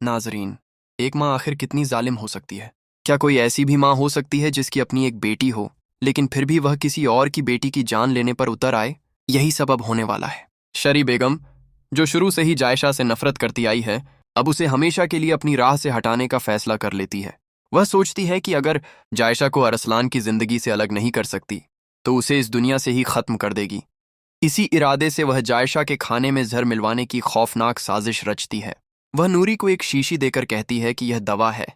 नाजरीन, एक माँ आखिर कितनी जालिम हो सकती है? क्या कोई ऐसी भी माँ हो सकती है जिसकी अपनी एक बेटी हो, लेकिन फिर भी वह किसी और की बेटी की जान लेने पर उतर आए? यही सब अब होने वाला है। शरी बेगम, जो शुरू से ही जायशा से नफरत करती आई है, अब उसे हमेशा के लिए अपनी राह से हटाने का फैसला कर लेती है। वह सोचती है कि अगर जायशा को अरसलान की जिंदगी से अलग नहीं कर सकती, तो उसे इस दुनिया से ही खत्म कर देगी। इसी इरादे से वह जायशा के खाने में जहर मिलवाने की खौफनाक साजिश रचती है। वह नूरी को एक शीशी देकर कहती है कि यह दवा है,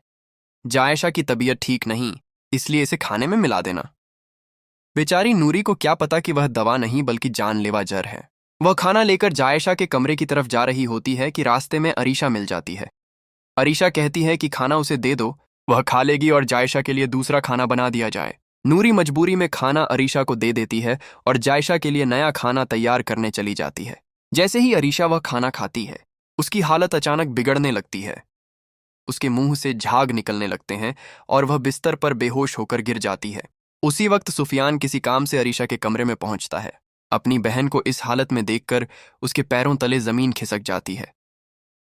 जायशा की तबीयत ठीक नहीं, इसलिए इसे खाने में मिला देना। बेचारी नूरी को क्या पता कि वह दवा नहीं बल्कि जानलेवा जहर है। वह खाना लेकर जायशा के कमरे की तरफ जा रही होती है कि रास्ते में अरीशा मिल जाती है। अरीशा कहती है कि खाना उसे दे दो, वह खा लेगी और जायशा के लिए दूसरा खाना बना दिया जाए। नूरी मजबूरी में खाना अरीशा को दे देती है और जायशा के लिए नया खाना तैयार करने चली जाती है। जैसे ही अरीशा वह खाना खाती है, उसकी हालत अचानक बिगड़ने लगती है। उसके मुंह से झाग निकलने लगते हैं और वह बिस्तर पर बेहोश होकर गिर जाती है। उसी वक्त सुफियान किसी काम से अरीशा के कमरे में पहुंचता है। अपनी बहन को इस हालत में देखकर उसके पैरों तले जमीन खिसक जाती है।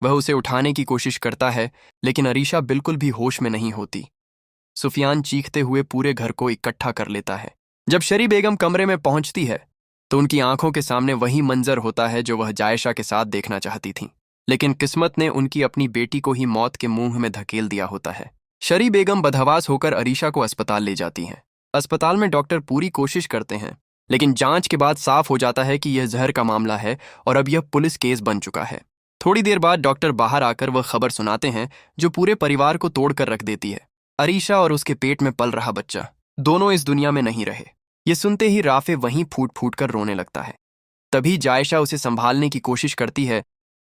वह उसे उठाने की कोशिश करता है, लेकिन अरीशा बिल्कुल भी होश में नहीं होती। सुफियान चीखते हुए पूरे घर को इकट्ठा कर लेता है। जब शरी बेगम कमरे में पहुंचती है, तो उनकी आंखों के सामने वही मंजर होता है जो वह जायशा के साथ देखना चाहती थी, लेकिन किस्मत ने उनकी अपनी बेटी को ही मौत के मुंह में धकेल दिया होता है। शरी बेगम बदहवास होकर अरीशा को अस्पताल ले जाती हैं। अस्पताल में डॉक्टर पूरी कोशिश करते हैं, लेकिन जांच के बाद साफ हो जाता है कि यह जहर का मामला है और अब यह पुलिस केस बन चुका है। थोड़ी देर बाद डॉक्टर बाहर आकर वह खबर सुनाते हैं जो पूरे परिवार को तोड़कर रख देती है। अरीशा और उसके पेट में पल रहा बच्चा दोनों इस दुनिया में नहीं रहे। ये सुनते ही राफे वहीं फूट फूट कर रोने लगता है। तभी जायशा उसे संभालने की कोशिश करती है,